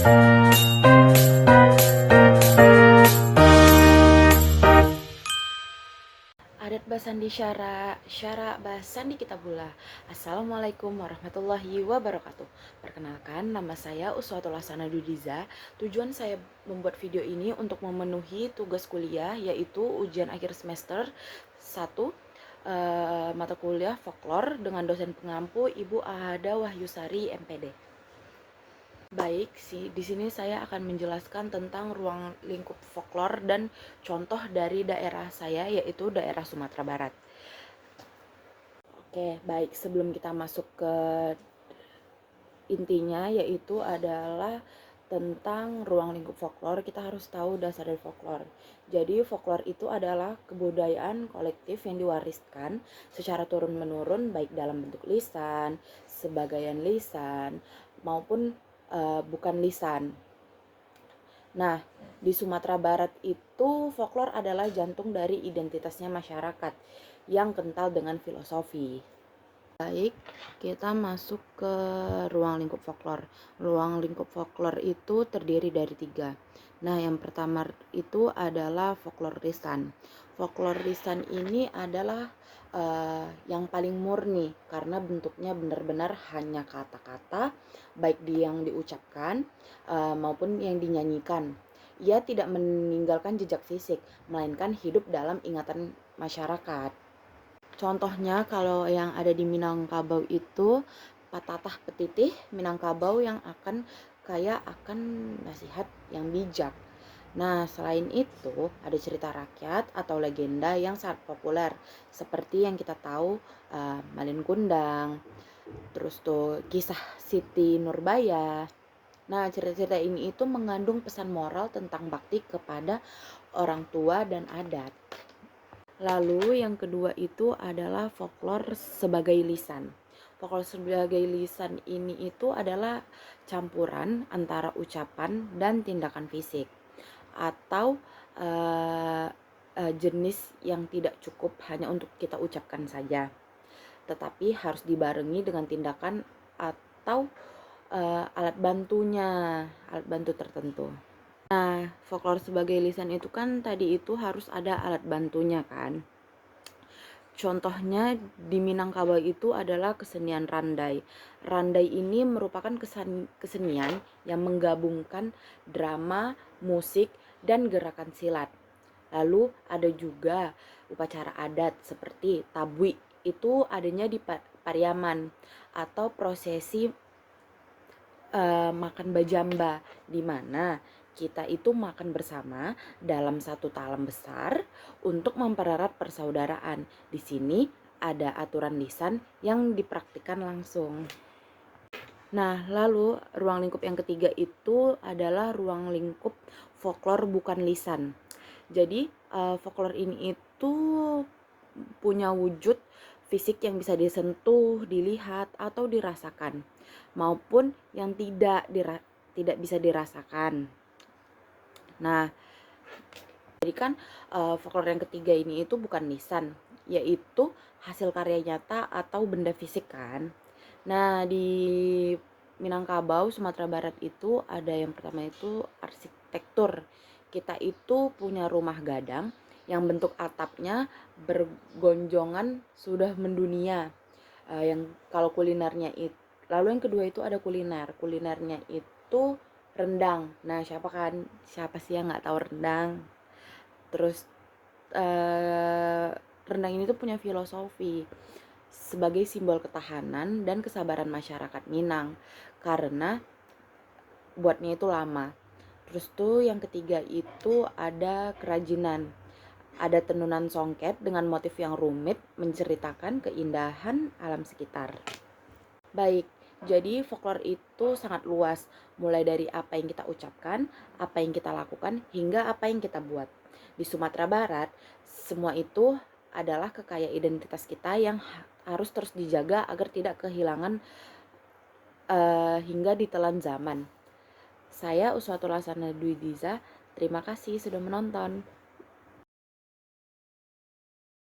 Adat Basandi Syara Basandi Kitabullah. Assalamualaikum warahmatullahi wabarakatuh. Perkenalkan, nama saya Uswatul Hasanah Dudiza. Tujuan saya membuat video ini untuk memenuhi tugas kuliah, yaitu ujian akhir semester 1 mata kuliah folklor dengan dosen pengampu Ibu Ahada Wahyusari MPD. Baik, di sini saya akan menjelaskan tentang ruang lingkup folklor dan contoh dari daerah saya, yaitu daerah Sumatera Barat. Oke, baik, sebelum kita masuk ke intinya, yaitu adalah tentang ruang lingkup folklor, kita harus tahu dasar dari folklor. Jadi folklor itu adalah kebudayaan kolektif yang diwariskan secara turun-menurun, baik dalam bentuk lisan, sebagian lisan, maupun bukan lisan. Nah, di Sumatera Barat itu folklor adalah jantung dari identitasnya masyarakat yang kental dengan filosofi. Baik, kita masuk ke ruang lingkup folklor. Ruang lingkup folklor itu terdiri dari 3. Nah, yang pertama itu adalah folklor lisan. Folklor lisan ini adalah yang paling murni karena bentuknya benar-benar hanya kata-kata, baik yang diucapkan maupun yang dinyanyikan. Ia tidak meninggalkan jejak fisik, melainkan hidup dalam ingatan masyarakat. Contohnya kalau yang ada di Minangkabau itu patatah petitih Minangkabau yang akan kaya akan nasihat yang bijak. Nah, selain itu ada cerita rakyat atau legenda yang sangat populer seperti yang kita tahu Malin Kundang, terus tuh kisah Siti Nurbaya. Nah, cerita-cerita ini itu mengandung pesan moral tentang bakti kepada orang tua dan adat. Lalu yang kedua itu adalah folklor sebagai lisan. Folklor sebagai lisan ini itu adalah campuran antara ucapan dan tindakan fisik atau jenis yang tidak cukup hanya untuk kita ucapkan saja, tetapi harus dibarengi dengan tindakan atau alat bantu tertentu. Nah, folklor sebagai lisan itu kan tadi itu harus ada alat bantunya kan. Contohnya di Minangkabau itu adalah kesenian randai. Randai ini merupakan kesenian yang menggabungkan drama, musik, dan gerakan silat. Lalu ada juga upacara adat seperti tabui, itu adanya di Pariaman, atau prosesi makan bajamba, di mana kita itu makan bersama dalam satu talam besar untuk mempererat persaudaraan. Di sini ada aturan lisan yang dipraktikkan langsung. Nah, lalu ruang lingkup yang ketiga itu adalah ruang lingkup folklor bukan lisan. Jadi folklor ini itu punya wujud fisik yang bisa disentuh, dilihat, atau dirasakan, maupun yang tidak bisa dirasakan. Nah, jadi kan folklor yang ketiga ini itu bukan lisan, yaitu hasil karya nyata atau benda fisik kan. Nah, di Minangkabau, Sumatera Barat itu ada yang pertama itu arsitektur. Kita itu punya rumah gadang yang bentuk atapnya bergonjongan sudah mendunia. Yang kalau kulinernya itu, lalu yang kedua itu ada kulinernya itu rendang. Nah, siapa sih yang nggak tahu rendang? Terus rendang ini tuh punya filosofi sebagai simbol ketahanan dan kesabaran masyarakat Minang karena buatnya itu lama. Terus tuh yang ketiga itu ada kerajinan. Ada tenunan songket dengan motif yang rumit menceritakan keindahan alam sekitar. Baik, jadi folklor itu sangat luas, mulai dari apa yang kita ucapkan, apa yang kita lakukan, hingga apa yang kita buat. Di Sumatera Barat, semua itu adalah kekayaan identitas kita yang harus terus dijaga agar tidak kehilangan hingga ditelan zaman. Saya Uswatul Hasanah Dudiza, terima kasih sudah menonton.